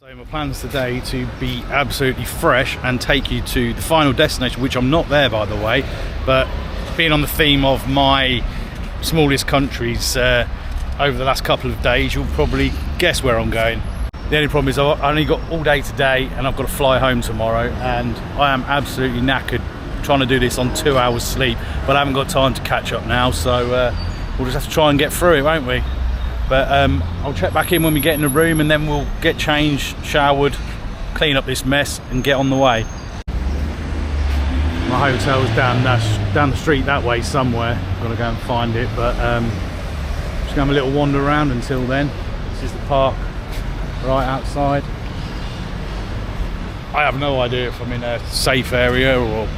So my plans today to be absolutely fresh and take you to the final destination, which I'm not there by the way, but being on the theme of my smallest countries over the last couple of days, you'll probably guess where I'm going. The only problem is I only got all day today and I've got to fly home tomorrow, and I am absolutely knackered trying to do this on 2 hours sleep, but I haven't got time to catch up now, so we'll just have to try and get through it, won't we? But I'll check back in when we get in the room, and then we'll get changed, showered, clean up this mess and get on the way. My hotel's down the street that way somewhere. I've got to go and find it, but just gonna have a little wander around until then. This is the park right outside. I have no idea if I'm in a safe area or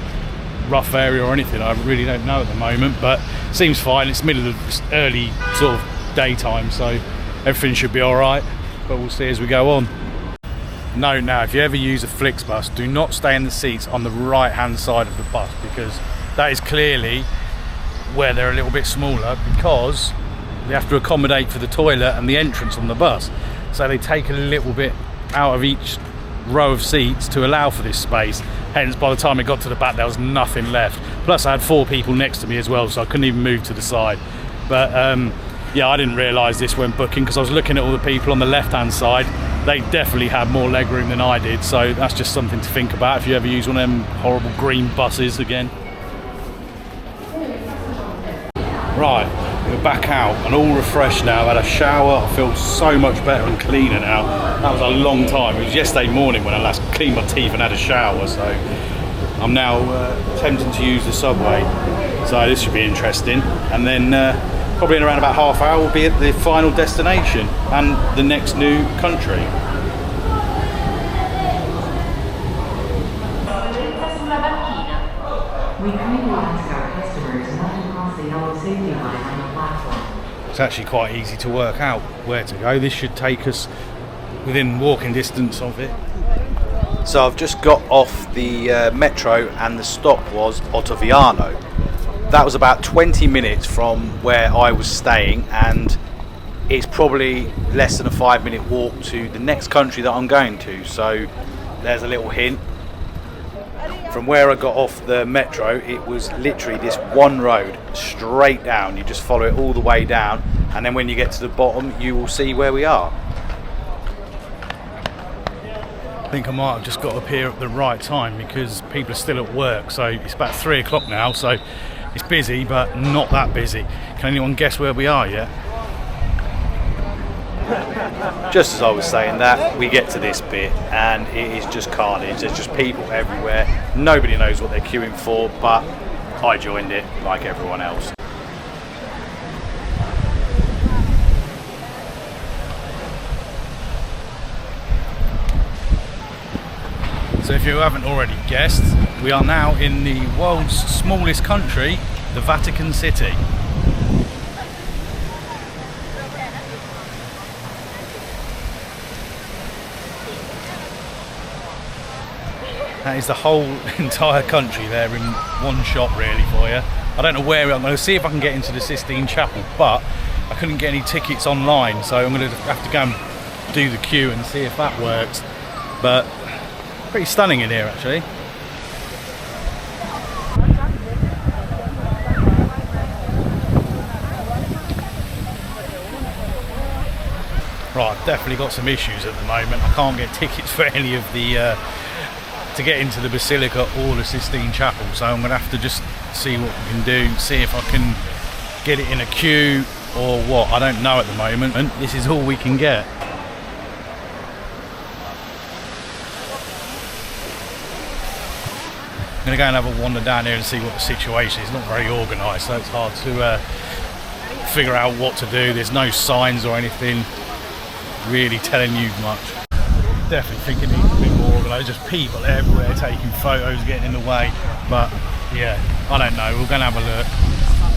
rough area or anything. I really don't know at the moment, but it seems fine. It's middle of early sort of daytime, so everything should be all right, but we'll see as we go on. Note now, if you ever use a Flixbus, do not stay in the seats on the right hand side of the bus, because that is clearly where they're a little bit smaller, because they have to accommodate for the toilet and the entrance on the bus, so they take a little bit out of each row of seats to allow for this space. Hence, by the time it got to the back, there was nothing left. Plus I had 4 people next to me as well, so I couldn't even move to the side. But yeah, I didn't realise this when booking, because I was looking at all the people on the left hand side. They definitely had more legroom than I did, so that's just something to think about if you ever use one of them horrible green buses again. Right, we're back out and all refreshed now. I've had a shower, I feel so much better and cleaner now. That was a long time. It was yesterday morning when I last cleaned my teeth and had a shower, so I'm now attempting to use the subway. So this should be interesting. And then probably in around about half hour we'll be at the final destination and the next new country. We kindly ask our customers not to cross the yellow safety line on the platform. It's actually quite easy to work out where to go. This should take us within walking distance of it. So I've just got off the metro and the stop was Ottaviano. That was about 20 minutes from where I was staying, and it's probably less than a 5-minute walk to the next country that I'm going to. So there's a little hint. From where I got off the metro, it was literally this one road straight down. You just follow it all the way down, and then when you get to the bottom you will see where we are. I think I might have just got up here at the right time because people are still at work. So it's about 3 o'clock now, so it's busy but not that busy. Can anyone guess where we are yet? Just as I was saying that, we get to this bit and it is just carnage. There's just people everywhere. Nobody knows what they're queuing for, but I joined it like everyone else. So if you haven't already guessed, we are now in the world's smallest country, the Vatican City. That is the whole entire country there in one shot really for you. I don't know where, I'm going to see if I can get into the Sistine Chapel, but I couldn't get any tickets online, so I'm going to have to go and do the queue and see if that works. But pretty stunning in here actually. Right, I've definitely got some issues at the moment. I can't get tickets for any of the to get into the Basilica or the Sistine Chapel, so I'm going to have to just see what we can do, see if I can get it in a queue or what. I don't know at the moment, and this is all we can get. I'm going to go and have a wander down here and see what the situation is. It's not very organised, so it's hard to figure out what to do. There's no signs or anything really telling you much. Definitely think it needs to be more organised. Just people everywhere taking photos, getting in the way. But yeah, I don't know. We're going to have a look.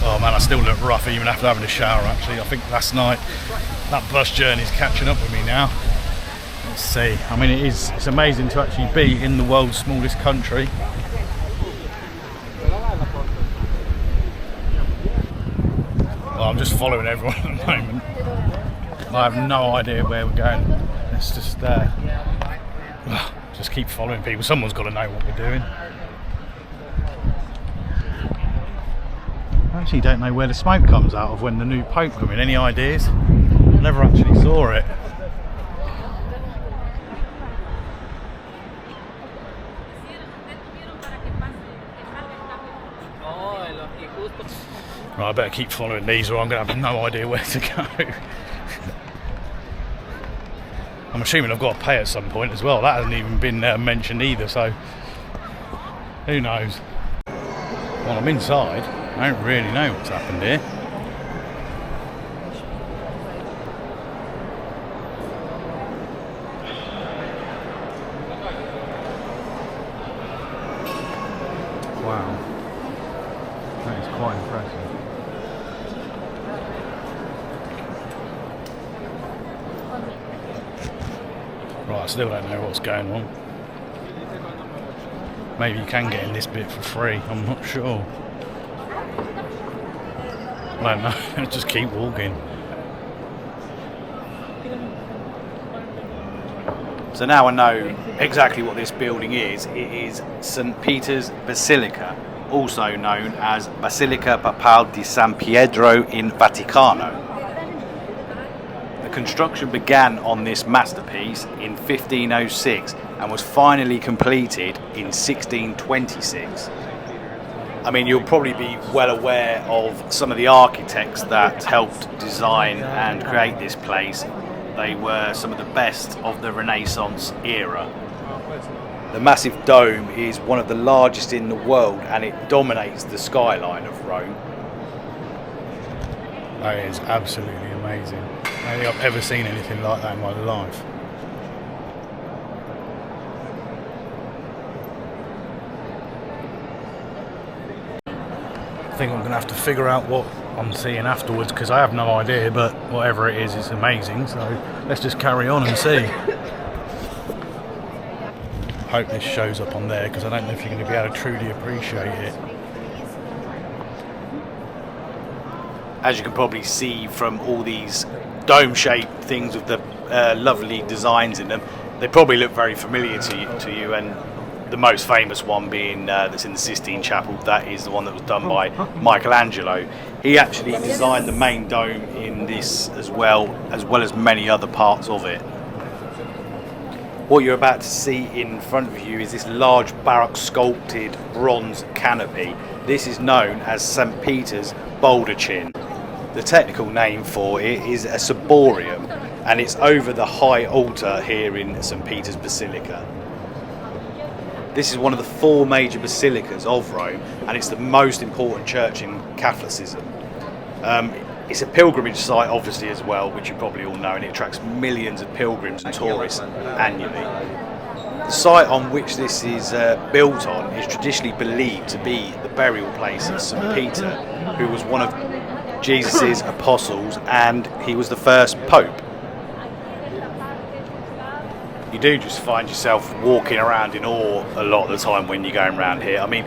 Oh man, I still look rough even after having a shower actually. I think last night that bus journey is catching up with me now. Let's see. I mean, it's amazing to actually be in the world's smallest country. Well, I'm just following everyone at the moment. I have no idea where we're going. Let's just just keep following people. Someone's got to know what we're doing. I actually don't know where the smoke comes out of when the new Pope comes in. Any ideas? I never actually saw it. Right, I better keep following these or I'm going to have no idea where to go. I'm assuming I've got to pay at some point as well. That hasn't even been mentioned either, so who knows. Well, I'm inside. I don't really know what's happened here. Wow. That is quite impressive. Right, I still don't know what's going on. Maybe you can get in this bit for free, I'm not sure. I don't know, just keep walking. So now I know exactly what this building is. It is St. Peter's Basilica, also known as Basilica Papal di San Pietro in Vaticano. The construction began on this masterpiece in 1506 and was finally completed in 1626. I mean, you'll probably be well aware of some of the architects that helped design and create this place. They were some of the best of the Renaissance era. The massive dome is one of the largest in the world and it dominates the skyline of Rome. That is absolutely amazing. I don't think I've ever seen anything like that in my life. I think I'm going to have to figure out what I'm seeing afterwards because I have no idea, but whatever it is, it's amazing. So let's just carry on and see. Hope this shows up on there because I don't know if you're going to be able to truly appreciate it. As you can probably see from all these dome-shaped things with the lovely designs in them, they probably look very familiar to you, and the most famous one being that's in the Sistine Chapel. That is the one that was done by Michelangelo. He actually designed the main dome in this as well as many other parts of it. What you're about to see in front of you is this large baroque sculpted bronze canopy. This is known as St. Peter's baldachin. The technical name for it is a ciborium, and it's over the high altar here in St. Peter's Basilica. This is one of the four major basilicas of Rome, and it's the most important church in Catholicism. It's a pilgrimage site, obviously, as well, which you probably all know, and it attracts millions of pilgrims and tourists annually. The site on which this is built on is traditionally believed to be the burial place of St. Peter, who was one of Jesus' apostles, and he was the first pope. You do just find yourself walking around in awe a lot of the time when you're going around here. I mean,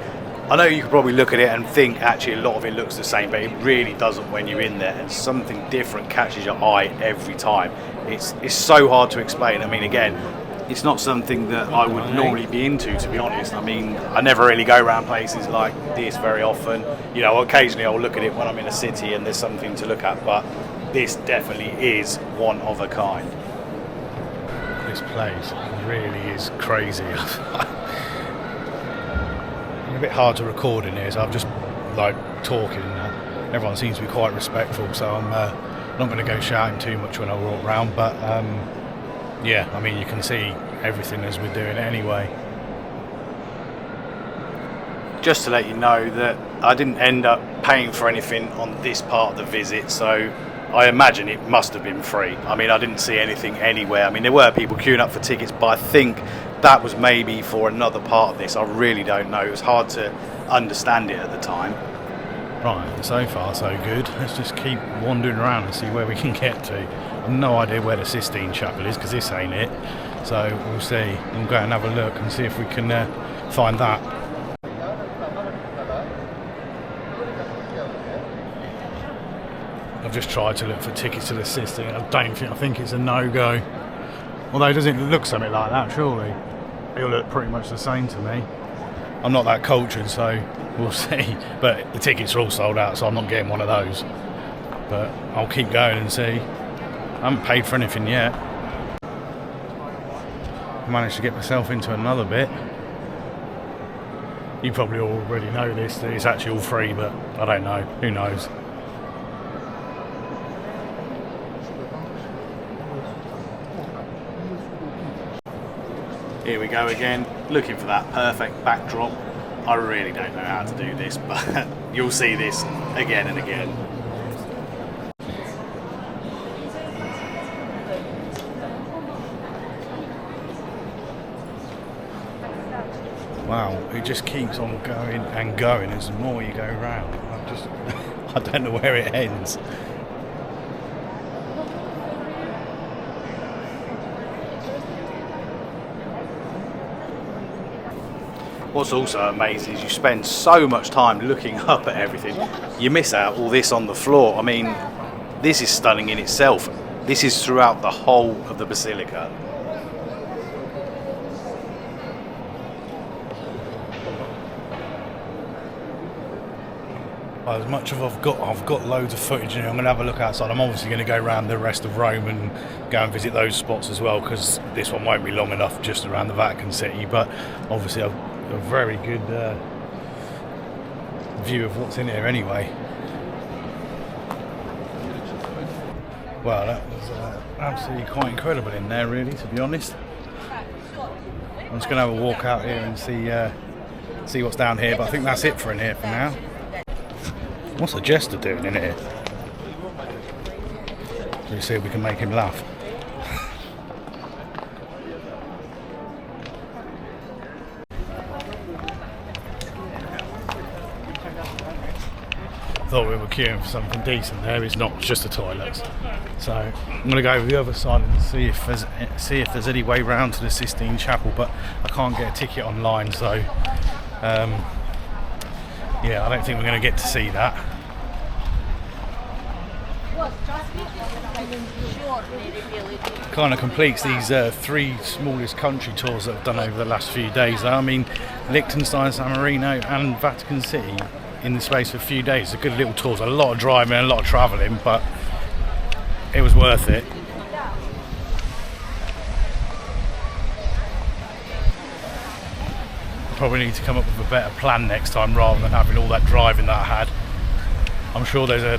I know you could probably look at it and think actually a lot of it looks the same, but it really doesn't when you're in there, and something different catches your eye every time. It's so hard to explain. I mean, again, it's not something that I would normally be into, to be honest. I mean, I never really go around places like this very often. You know, occasionally I'll look at it when I'm in a city and there's something to look at, but this definitely is one of a kind. This place really is crazy. It's a bit hard to record in here, so I'm just like talking. Everyone seems to be quite respectful, so I'm not going to go shouting too much when I walk around, but yeah, I mean, you can see everything as we're doing it anyway. Just to let you know that I didn't end up paying for anything on this part of the visit, so I imagine it must have been free. I mean, I didn't see anything anywhere. I mean, there were people queuing up for tickets, but I think that was maybe for another part of this. I really don't know. It was hard to understand it at the time. Right, so far so good. Let's just keep wandering around and see where we can get to. I've no idea where the Sistine Chapel is because this ain't it. So we'll see. We'll go and have a look and see if we can find that. I've just tried to look for tickets to the Sistine. I think it's a no-go. Although, doesn't it look something like that, surely? it'll look pretty much the same to me. I'm not that cultured, so we'll see. But the tickets are all sold out, so I'm not getting one of those. But I'll keep going and see. I haven't paid for anything yet. I managed to get myself into another bit. You probably already know this, that it's actually all free, but I don't know. Who knows? Here we go again, looking for that perfect backdrop. I really don't know how to do this, but you'll see this again and again. Wow, it just keeps on going and going as the more you go round. I don't know where it ends. What's also amazing is you spend so much time looking up at everything, you miss out all this on the floor. I mean, this is stunning in itself. This is throughout the whole of the basilica. As much as I've got loads of footage, and I'm going to have a look outside. I'm obviously going to go around the rest of Rome and go and visit those spots as well, because this one won't be long enough just around the Vatican City. But obviously a very good view of what's in here anyway. Well, that was absolutely quite incredible in there, really, to be honest. I'm just going to have a walk out here and see what's down here, but I think that's it for in here for now. What's the jester doing in here? Let's see if we can make him laugh. Thought we were queuing for something decent there. It's not, it's just the toilets. So I'm going to go over the other side and see if there's any way round to the Sistine Chapel, but I can't get a ticket online, so yeah, I don't think we're going to get to see that. Kind of completes these three smallest country tours that I've done over the last few days. I mean, Liechtenstein, San Marino and Vatican City in the space of a few days. A good little tours, a lot of driving and a lot of travelling, but it was worth it. Probably need to come up with a better plan next time rather than having all that driving that I had. I'm sure there's a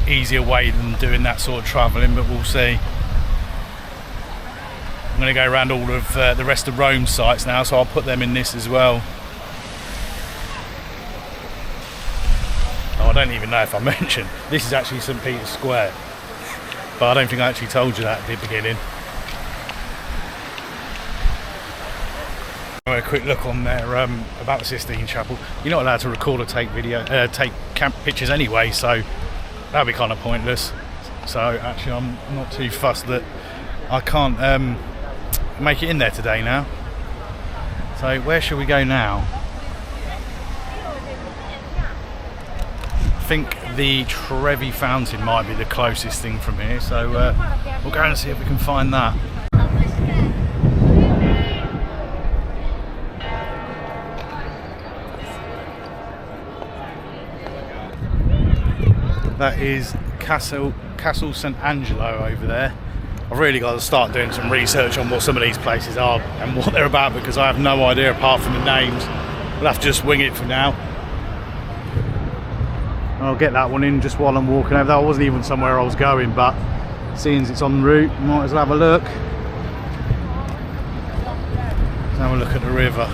easier way than doing that sort of travelling, but we'll see. I'm going to go around all of the rest of Rome's sites now, so I'll put them in this as well. Oh, I don't even know if I mentioned, this is actually St. Peter's Square, but I don't think I actually told you that at the beginning. A quick look on there about the Sistine Chapel. You're not allowed to record or take pictures anyway, so that'd be kind of pointless. So actually I'm not too fussed that I can't make it in there today now. So where should we go now? I think the Trevi Fountain might be the closest thing from here, so we'll go and see if we can find that. That is Castle St. Angelo over there. I've really got to start doing some research on what some of these places are and what they're about, because I have no idea apart from the names. We'll have to just wing it for now. I'll get that one in just while I'm walking over. That wasn't even somewhere I was going, but seeing as it's en route, might as well have a look. Let's have a look at the river.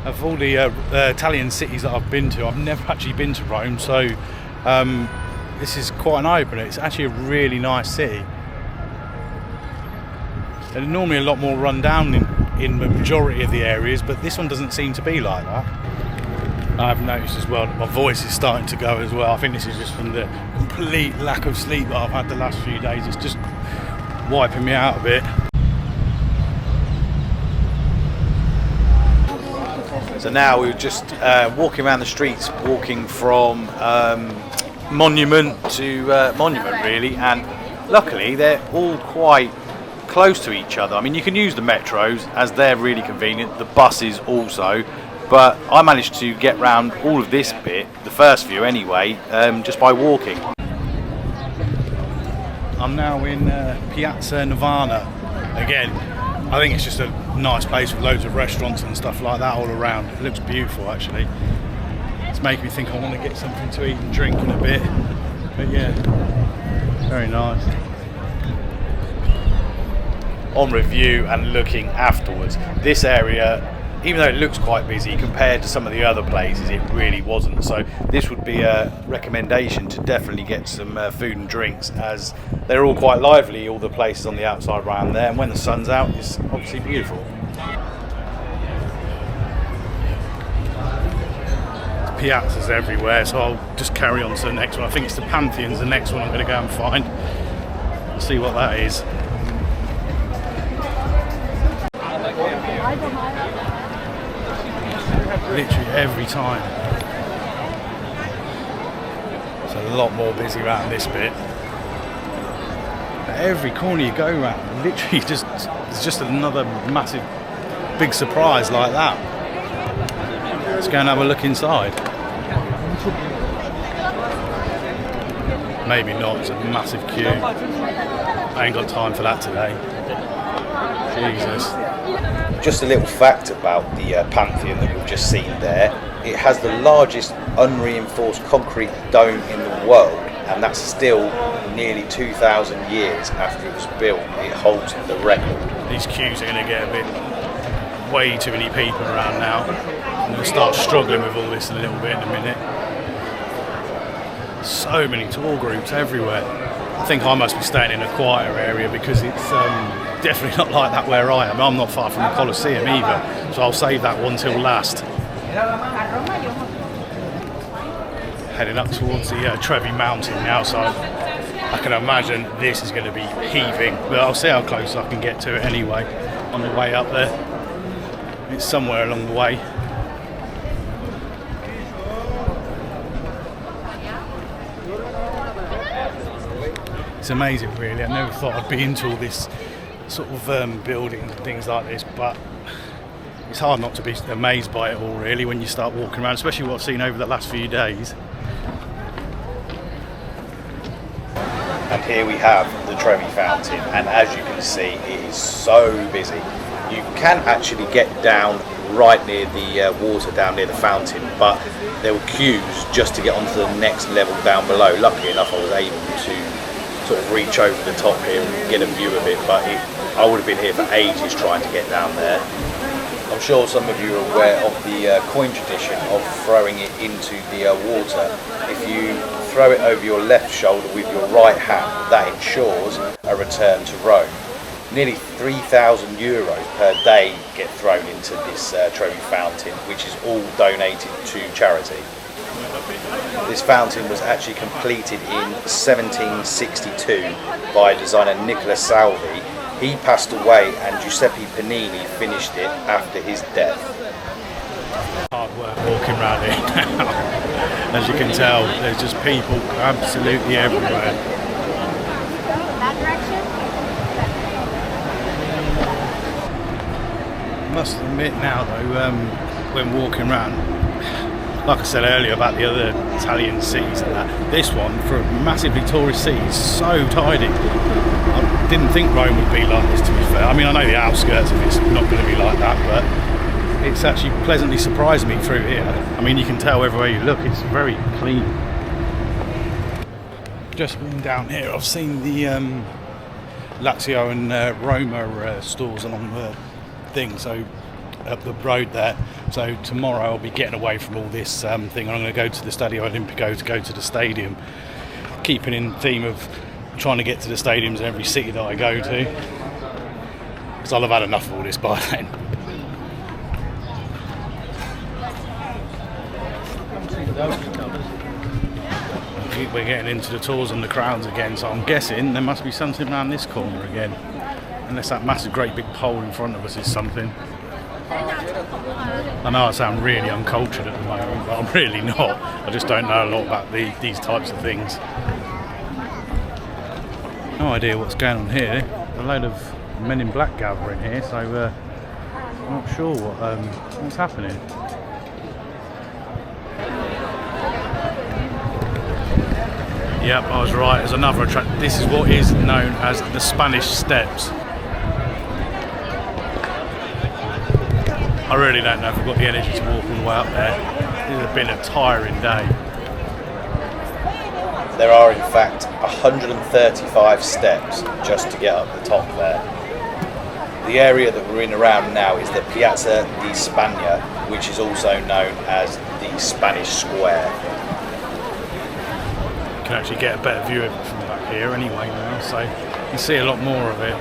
Of all the Italian cities that I've been to, I've never actually been to Rome, so this is quite an eye-opener. It's actually a really nice city. They're normally a lot more run down in the majority of the areas, but this one doesn't seem to be like that. I've noticed as well that my voice is starting to go as well. I think this is just from the complete lack of sleep that I've had the last few days. It's just wiping me out a bit. So now we're just walking around the streets, walking from monument to monument really, and luckily they're all quite close to each other. I mean, you can use the metros as they're really convenient, the buses also, but I managed to get round all of this bit, the first view anyway, just by walking. I'm now in Piazza Nirvana again. I think it's just a nice place with loads of restaurants and stuff like that all around. It looks beautiful actually. It's making me think I want to get something to eat and drink in a bit. But yeah, very nice. On review and looking afterwards, this area, even though it looks quite busy compared to some of the other places, it really wasn't. So this would be a recommendation to definitely get some food and drinks, as they're all quite lively, all the places on the outside around there, and when the sun's out it's obviously beautiful. Piazzas everywhere, so I'll just carry on to the next one. I think it's the Pantheon's the next one I'm going to go and find. See what that is. Literally every time. It's a lot more busy around this bit. But every corner you go around, literally it's just another massive big surprise like that. Let's go and have a look inside. Maybe not, it's a massive queue. I ain't got time for that today. Jesus. Just a little fact about the Pantheon that we've just seen there. It has the largest unreinforced concrete dome in the world, and that's still nearly 2,000 years after it was built. It holds the record. These queues are going to get a bit way too many people around now. I'm going to start struggling with all this a little bit in a minute. So many tour groups everywhere. I think I must be staying in a quieter area because it's definitely not like that where I am. I'm not far from the Colosseum either, so I'll save that one till last. Heading up towards the Trevi Mountain now, so I can imagine this is going to be heaving, but I'll see how close I can get to it anyway on the way up there. It's somewhere along the way. It's amazing really. I never thought I'd be into all this sort of buildings and things like this, but it's hard not to be amazed by it all really when you start walking around, especially what I've seen over the last few days. And here we have the Trevi Fountain, and as you can see it is so busy. You can actually get down right near the water, down near the fountain, but there were queues just to get onto the next level down below. Luckily enough I was able to sort of reach over the top here and get a view of it, but I would have been here for ages trying to get down there. I'm sure some of you are aware of the coin tradition of throwing it into the water. If you throw it over your left shoulder with your right hand, that ensures a return to Rome. Nearly 3,000 euros per day get thrown into this Trevi Fountain, which is all donated to charity. This fountain was actually completed in 1762 by designer Nicola Salvi. He passed away and Giuseppe Panini finished it after his death. Hard work walking around here now. As you can tell, there's just people absolutely everywhere. That direction? I must admit now though, when walking around, like I said earlier about the other Italian cities and that, this one, for a massively tourist city, is so tidy. I didn't think Rome would be like this, to be fair. I mean, I know the outskirts of it's not going to be like that, but it's actually pleasantly surprised me through here. I mean, you can tell everywhere you look, it's very clean. Just been down here, I've seen the Lazio and Roma stores along the thing, so up the road there. So tomorrow I'll be getting away from all this thing. I'm going to go to the Stadio Olimpico to go to the stadium, keeping in theme of trying to get to the stadiums in every city that I go to, because I'll have had enough of all this by then. We're getting into the tours and the crowds again, so I'm guessing there must be something around this corner again, unless that massive great big pole in front of us is something. I know I sound really uncultured at the moment, but I'm really not. I just don't know a lot about these types of things. No idea what's going on here. A load of men in black gathering here, so I'm not sure what's happening. Yep, I was right. There's another attraction. This is what is known as the Spanish Steps. I really don't know if I've got the energy to walk all the way up there. This has been a tiring day. There are in fact 135 steps just to get up the top there. The area that we're in around now is the Piazza di Spagna, which is also known as the Spanish Square. You can actually get a better view of it from back here anyway now, so you can see a lot more of it.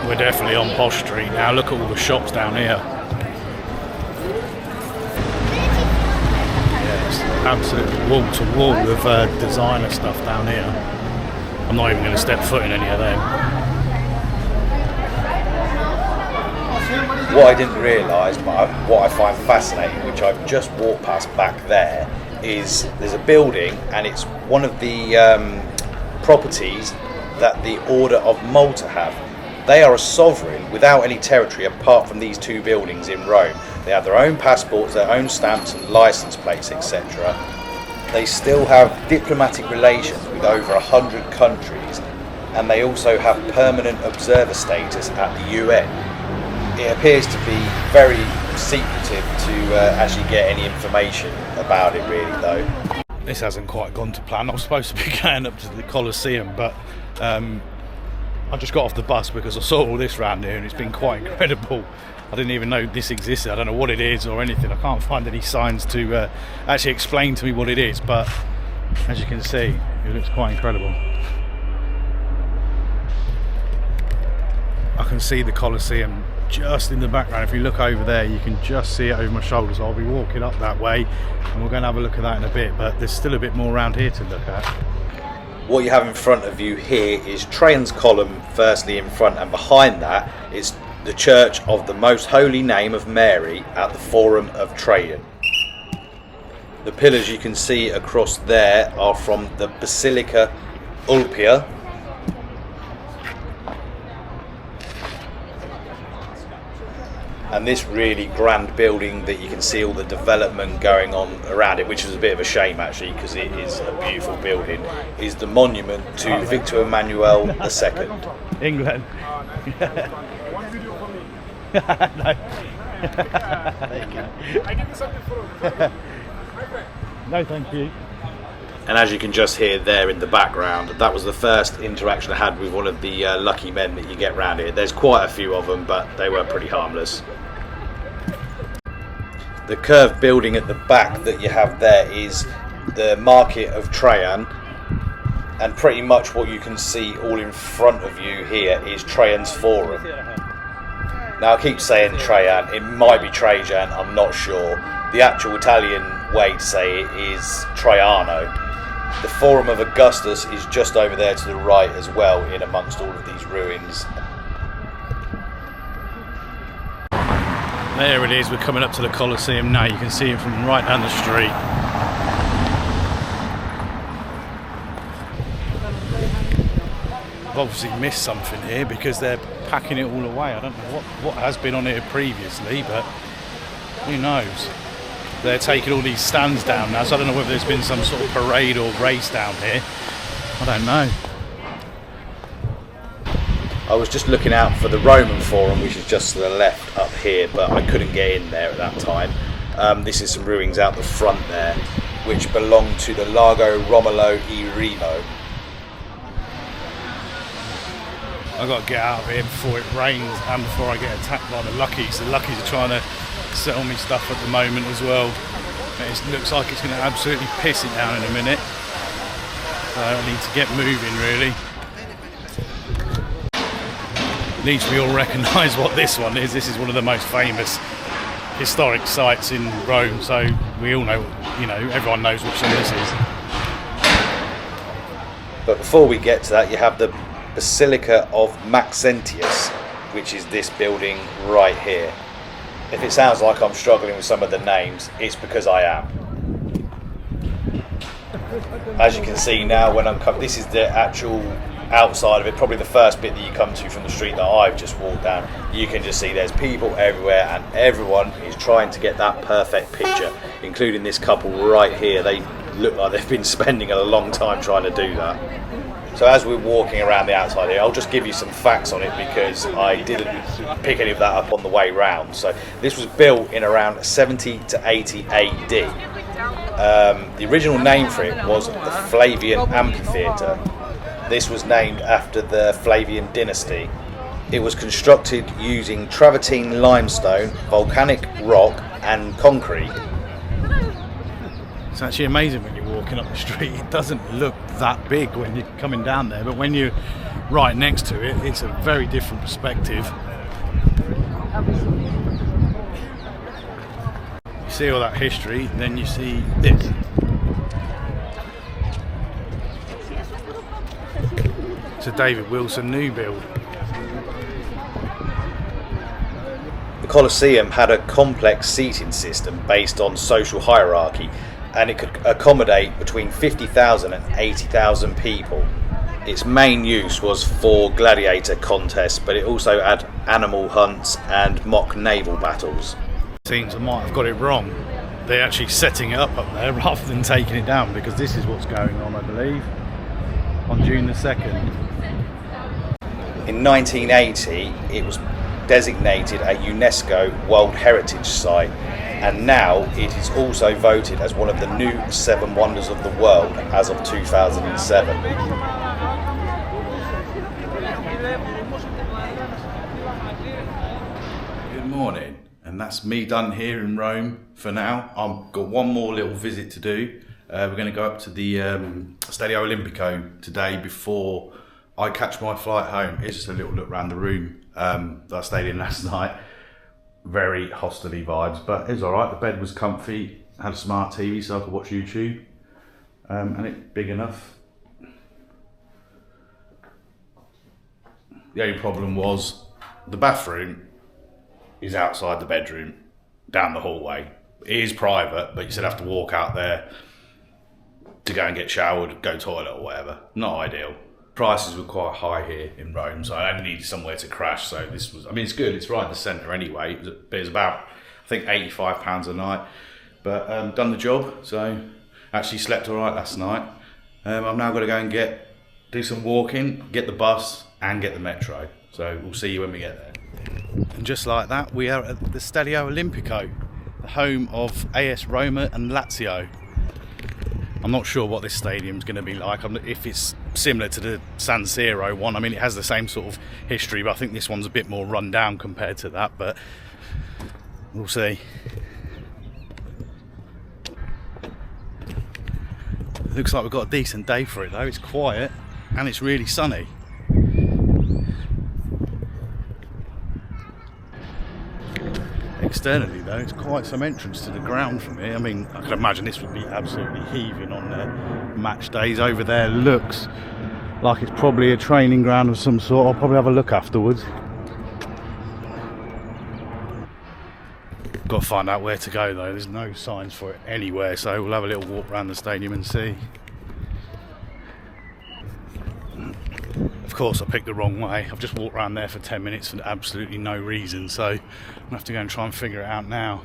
We're definitely on Posh Street now. Look at all the shops down here. Yeah, it's absolutely wall to wall of designer stuff down here. I'm not even going to step foot in any of them. What I didn't realise, but what I find fascinating, which I've just walked past back there, is there's a building and it's one of the properties that the Order of Malta have. They are a sovereign without any territory apart from these two buildings in Rome. They have their own passports, their own stamps and licence plates, etc. They still have diplomatic relations with over 100 countries, and they also have permanent observer status at the UN. It appears to be very secretive to actually get any information about it really though. This hasn't quite gone to plan. I was supposed to be going up to the Colosseum, but I just got off the bus because I saw all this around here and it's been quite incredible. I didn't even know this existed. I don't know what it is or anything. I can't find any signs to actually explain to me what it is, but as you can see, it looks quite incredible. I can see the Colosseum just in the background. If you look over there, you can just see it over my shoulders. I'll be walking up that way and we're going to have a look at that in a bit, but there's still a bit more around here to look at. What you have in front of you here is Trajan's Column, firstly in front, and behind that is the Church of the Most Holy Name of Mary at the Forum of Trajan. The pillars you can see across there are from the Basilica Ulpia. And this really grand building that you can see all the development going on around it, which is a bit of a shame actually because it is a beautiful building, is the monument to Victor Emmanuel II. England. No. No, thank you. And as you can just hear there in the background, that was the first interaction I had with one of the lucky men that you get around here. There's quite a few of them, but they were pretty harmless. The curved building at the back that you have there is the Market of Trajan, and pretty much what you can see all in front of you here is Trajan's Forum. Now I keep saying Trajan, it might be Trajan, I'm not sure. The actual Italian way to say it is Traiano. The Forum of Augustus is just over there to the right as well, in amongst all of these ruins. There it is, we're coming up to the Colosseum now. You can see it from right down the street. I've obviously missed something here because they're packing it all away. I don't know what has been on here previously, but who knows. They're taking all these stands down now, so I don't know whether there's been some sort of parade or race down here. I don't know. I was just looking out for the Roman Forum, which is just to the left up here, but I couldn't get in there at that time. This is some ruins out the front there, which belong to the Lago Romolo e Reno. I've got to get out of here before it rains and before I get attacked by the Luckies. The Luckies are trying to sell me stuff at the moment as well. It looks like it's going to absolutely piss it down in a minute. So I need to get moving really. Needs we all recognise what this one is. This is one of the most famous historic sites in Rome, so we all know, everyone knows which one this is. But before we get to that, you have the Basilica of Maxentius, which is this building right here. If it sounds like I'm struggling with some of the names, it's because I am. As you can see now, when I'm coming, this is the actual outside of it, probably the first bit that you come to from the street that I've just walked down. You can just see there's people everywhere, and everyone is trying to get that perfect picture, including this couple right here. They look like they've been spending a long time trying to do that. So as we're walking around the outside here, I'll just give you some facts on it because I didn't pick any of that up on the way round. So this was built in around 70 to 80 AD. The original name for it was the Flavian Amphitheatre. This was named after the Flavian dynasty. It was constructed using travertine limestone, volcanic rock and concrete. It's actually amazing when you're walking up the street. It doesn't look that big when you're coming down there, but when you're right next to it, it's a very different perspective. You see all that history, then you see this. It's a David Wilson new build. The Colosseum had a complex seating system based on social hierarchy, and it could accommodate between 50,000 and 80,000 people. Its main use was for gladiator contests, but it also had animal hunts and mock naval battles. Seems I might have got it wrong. They're actually setting it up there rather than taking it down, because this is what's going on, I believe, on June the 2nd. In 1980, it was designated a UNESCO World Heritage Site, and now it is also voted as one of the new 7 wonders of the world as of 2007. Good morning, and that's me done here in Rome for now. I've got one more little visit to do. We're going to go up to the Stadio Olimpico today before I catch my flight home. It's just a little look around the room that I stayed in last night. Very hostelry vibes, but it was alright. The bed was comfy, had a smart TV so I could watch YouTube, and it's big enough. The only problem was the bathroom is outside the bedroom, down the hallway. It is private, but you still have to walk out there to go and get showered, go toilet or whatever. Not ideal. Prices were quite high here in Rome, so I only needed somewhere to crash. So this was, I mean, it's good. It's right in the centre anyway. It was about, I think, £85 a night, but done the job. So actually slept all right last night. I'm now going to go and do some walking, get the bus, and get the metro. So we'll see you when we get there. And just like that, we are at the Stadio Olimpico, the home of AS Roma and Lazio. I'm not sure what this stadium's going to be like. If it's similar to the San Siro one. I mean, it has the same sort of history, but I think this one's a bit more run down compared to that, but we'll see. It looks like we've got a decent day for it though. It's quiet and it's really sunny. Externally though, it's quite some entrance to the ground from here. I mean, I can imagine this would be absolutely heaving on match days. Over there looks like it's probably a training ground of some sort. I'll probably have a look afterwards. Got to find out where to go though. There's no signs for it anywhere, so we'll have a little walk around the stadium and see. Of course I picked the wrong way. I've just walked around there for 10 minutes for absolutely no reason, so I'm going to have to go and try and figure it out now.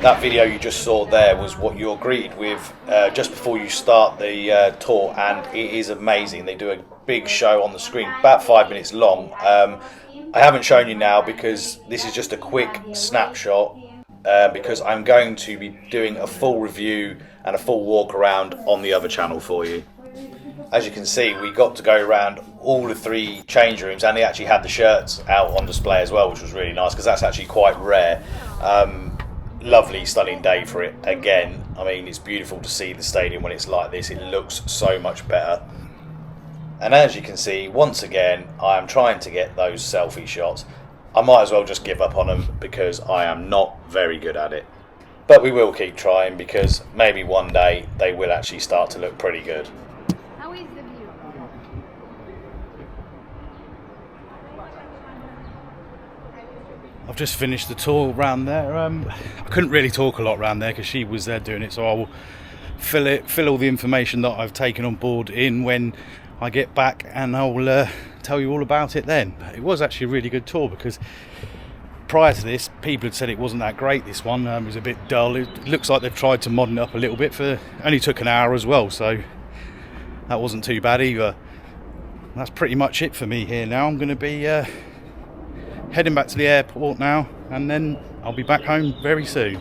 That video you just saw there was what you're greeted with just before you start the tour, and it is amazing. They do a big show on the screen, about 5 minutes long. I haven't shown you now because this is just a quick snapshot, because I'm going to be doing a full review and a full walk around on the other channel for you. As you can see, we got to go around all the 3 change rooms, and they actually had the shirts out on display as well, which was really nice because that's actually quite rare. Lovely, stunning day for it again. I mean, it's beautiful to see the stadium when it's like this. It looks so much better. And as you can see, once again, I am trying to get those selfie shots. I might as well just give up on them because I am not very good at it. But we will keep trying because maybe one day they will actually start to look pretty good. How is the view? I've just finished the tour around there. I couldn't really talk a lot around there because she was there doing it, so I will fill all the information that I've taken on board in when I get back, and I'll tell you all about it then. But it was actually a really good tour, because prior to this, people had said it wasn't that great. This one was a bit dull. It looks like they've tried to modern it up a little bit. Only took an hour as well, so that wasn't too bad either. That's pretty much it for me here now. I'm going to be heading back to the airport now, and then I'll be back home very soon.